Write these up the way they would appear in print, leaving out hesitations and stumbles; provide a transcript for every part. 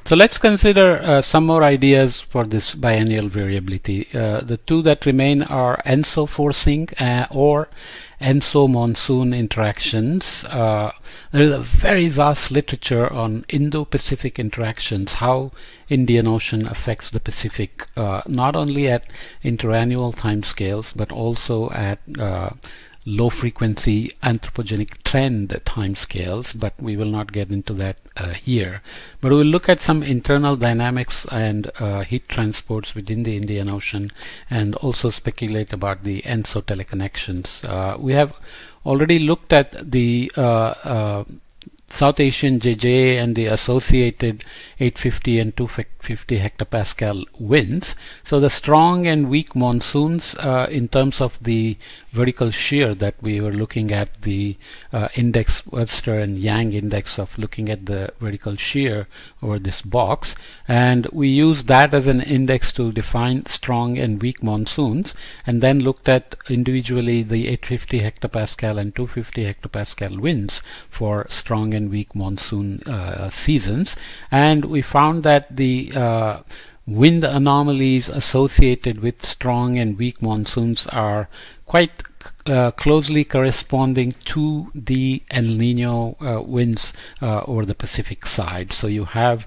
So let's consider some more ideas for this biennial variability. The two that remain are ENSO forcing or ENSO monsoon interactions. There is a very vast literature on Indo-Pacific interactions, how Indian Ocean affects the Pacific, not only at interannual timescales, but also at low frequency anthropogenic trend timescales, but we will not get into that here. But we'll look at some internal dynamics and heat transports within the Indian Ocean, and also speculate about the ENSO teleconnections. We have already looked at the South Asian JJ and the associated 850 and 250 hectopascal winds. So the strong and weak monsoons in terms of the vertical shear that we were looking at, the index Webster and Yang index of looking at the vertical shear over this box, and we used that as an index to define strong and weak monsoons, and then looked at individually the 850 hectopascal and 250 hectopascal winds for strong and weak monsoon seasons, and we found that the wind anomalies associated with strong and weak monsoons are quite closely corresponding to the El Nino winds over the Pacific side. So you have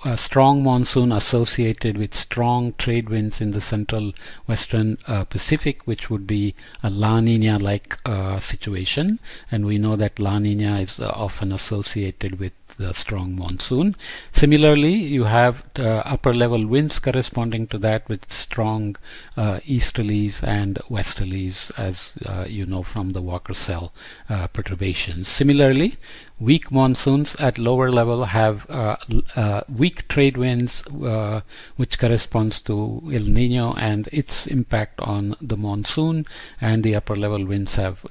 a strong monsoon associated with strong trade winds in the central western Pacific, which would be a La Nina like situation, and we know that La Nina is often associated with the strong monsoon. Similarly, you have upper level winds corresponding to that with strong easterlies and westerlies, as you know from the Walker cell perturbations. Similarly, weak monsoons at lower level have weak trade winds, which corresponds to El Nino and its impact on the monsoon, and the upper level winds have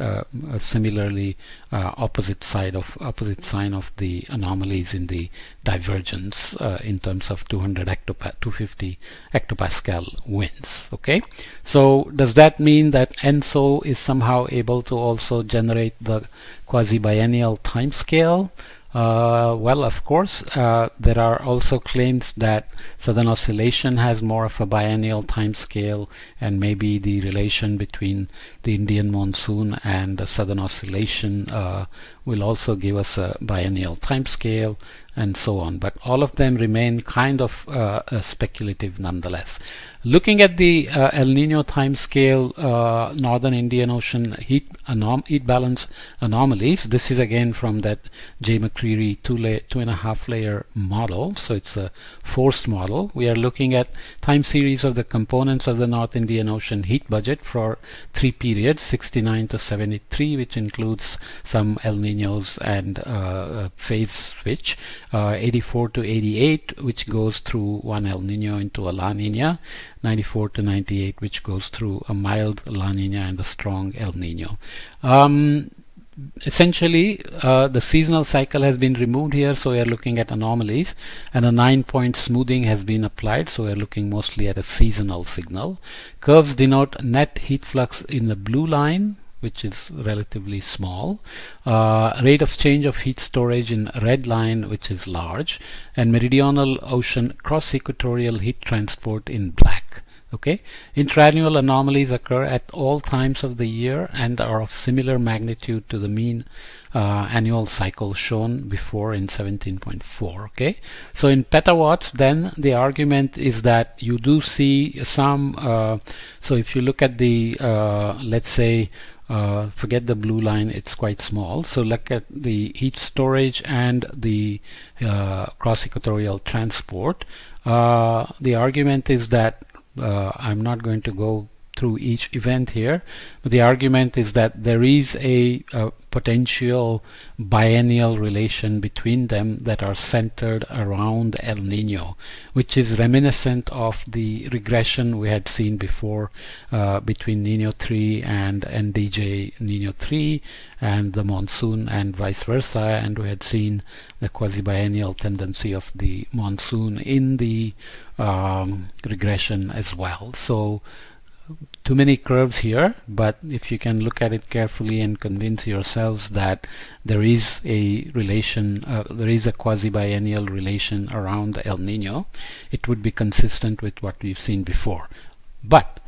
similarly opposite sign of the anomalies in the divergence in terms of 250 hectopascal winds. Okay, so does that mean that ENSO is somehow able to also generate the quasi-biennial timescale? Well, of course, there are also claims that Southern Oscillation has more of a biennial timescale, and maybe the relation between the Indian monsoon and the Southern Oscillation will also give us a biennial timescale, and so on. But all of them remain kind of speculative nonetheless. Looking at the El Nino timescale, Northern Indian Ocean heat balance anomalies, this is again from that J. McCreary 2.5 layer model, so it's a forced model. We are looking at time series of the components of the North Indian Ocean heat budget for 3 periods, 69 to 73, which includes some El Ninos and phase switch, 84 to 88, which goes through one El Nino into a La Nina, 94 to 98, which goes through a mild La Nina and a strong El Nino. Essentially, the seasonal cycle has been removed here, so we are looking at anomalies, and a 9-point smoothing has been applied, so we are looking mostly at a seasonal signal. Curves denote net heat flux in the blue line, which is relatively small, rate of change of heat storage in red line, which is large, and meridional ocean cross-equatorial heat transport in black. Okay, intraannual anomalies occur at all times of the year and are of similar magnitude to the mean annual cycle shown before in 17.4. Okay, so in petawatts, then the argument is that you do see some. So if you look at the let's say, forget the blue line, it's quite small. So look at the heat storage and the cross-equatorial transport. The argument is that I'm not going to go through each event here, but the argument is that there is a potential biennial relation between them that are centered around El Nino, which is reminiscent of the regression we had seen before between Nino 3 and NDJ Nino 3 and the monsoon and vice versa, and we had seen the quasi-biennial tendency of the monsoon in the regression as well. So too many curves here, but if you can look at it carefully and convince yourselves that there is a relation, there is a quasi-biennial relation around the El Nino, it would be consistent with what we've seen before. But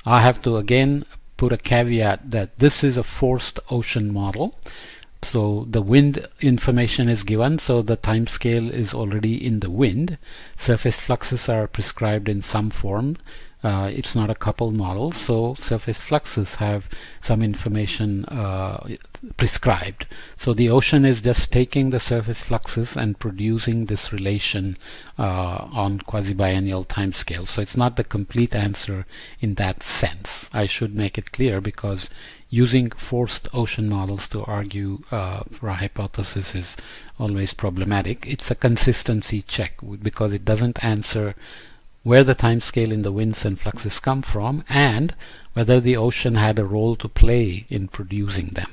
I have to again put a caveat that this is a forced ocean model. So the wind information is given, so the time scale is already in the wind. Surface fluxes are prescribed in some form. It's not a coupled model, so surface fluxes have some information prescribed. So the ocean is just taking the surface fluxes and producing this relation on quasi-biennial timescale. So it's not the complete answer in that sense. I should make it clear, because using forced ocean models to argue for a hypothesis is always problematic. It's a consistency check, because it doesn't answer where the time scale in the winds and fluxes come from, and whether the ocean had a role to play in producing them.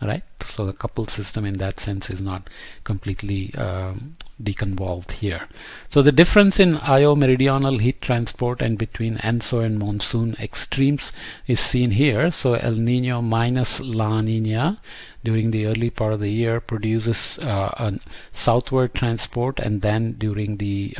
Right? So the coupled system in that sense is not completely deconvolved here. So the difference in Io meridional heat transport and between ENSO and monsoon extremes is seen here. So El Nino minus La Nina during the early part of the year produces a southward transport, and then during the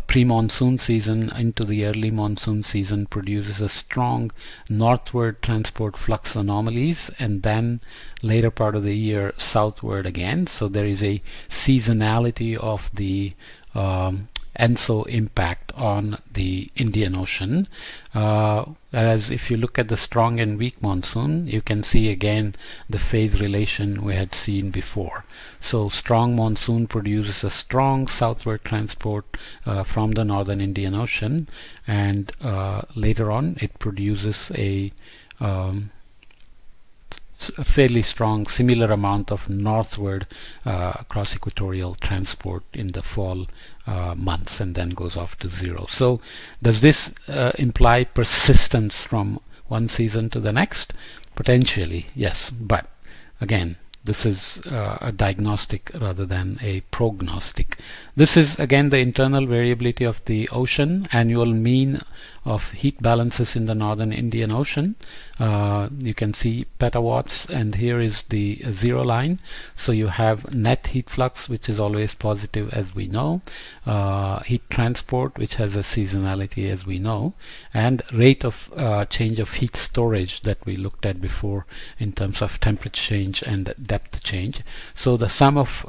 pre-monsoon season into the early monsoon season produces a strong northward transport flux anomalies, and then later part of the year southward again. So there is a seasonality of the ENSO impact on the Indian Ocean. Whereas if you look at the strong and weak monsoon, you can see again the phase relation we had seen before. So strong monsoon produces a strong southward transport from the northern Indian Ocean, and later on it produces a fairly strong similar amount of northward cross equatorial transport in the fall months, and then goes off to zero. So does this imply persistence from one season to the next? Potentially, yes, but again, this is a diagnostic rather than a prognostic. This is again the internal variability of the ocean, annual mean of heat balances in the northern Indian Ocean. You can see petawatts, and here is the zero line. So you have net heat flux, which is always positive, as we know, heat transport, which has a seasonality, as we know, and rate of change of heat storage that we looked at before in terms of temperature change and depth change. So the sum of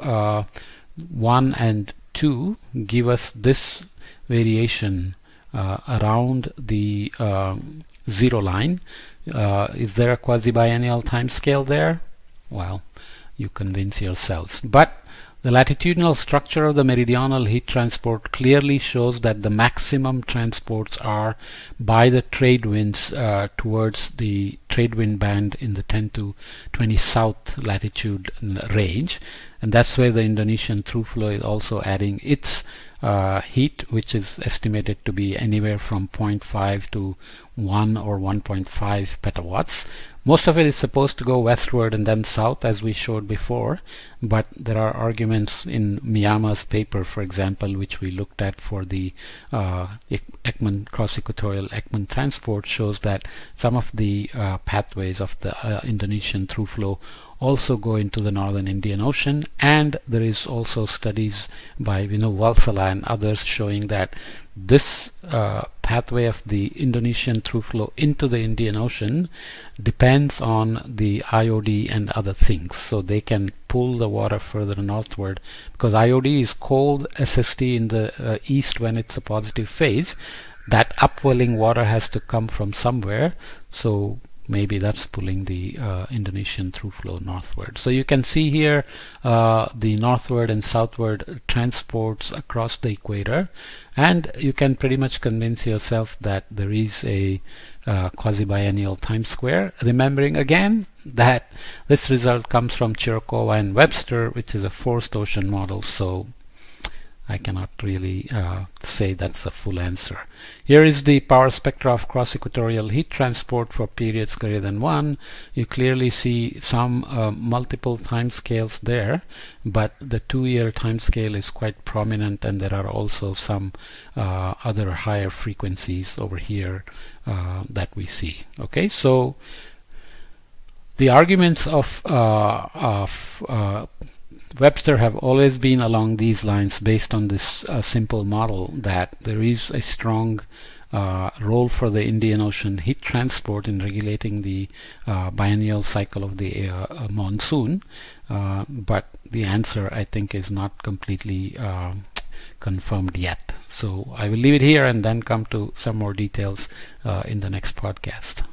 1 and 2 give us this variation around the zero line. Is there a quasi-biennial time scale there? Well, you convince yourselves. But the latitudinal structure of the meridional heat transport clearly shows that the maximum transports are by the trade winds towards the trade wind band in the 10 to 20 south latitude range, and that's where the Indonesian through flow is also adding its heat, which is estimated to be anywhere from 0.5 to 1 or 1.5 petawatts. Most of it is supposed to go westward and then south, as we showed before, but there are arguments in Miyama's paper, for example, which we looked at for the Ekman cross-equatorial Ekman transport, shows that some of the pathways of the Indonesian through flow also go into the northern Indian Ocean, and there is also studies by Vinu Valsala and others showing that this pathway of the Indonesian through flow into the Indian Ocean depends on the IOD and other things. So they can pull the water further northward, because IOD is cold SST in the east when it's a positive phase. That upwelling water has to come from somewhere, so maybe that's pulling the Indonesian through flow northward. So you can see here the northward and southward transports across the equator, and you can pretty much convince yourself that there is a quasi-biennial time square, remembering again that this result comes from Chirokova and Webster, which is a forced ocean model. So I cannot really say that's the full answer. Here is the power spectra of cross-equatorial heat transport for periods greater than 1. You clearly see some multiple time scales there, but the 2-year time scale is quite prominent, and there are also some other higher frequencies over here that we see. Okay, so the arguments of Webster have always been along these lines, based on this simple model that there is a strong role for the Indian Ocean heat transport in regulating the biennial cycle of the monsoon, but the answer, I think, is not completely confirmed yet. So I will leave it here and then come to some more details in the next podcast.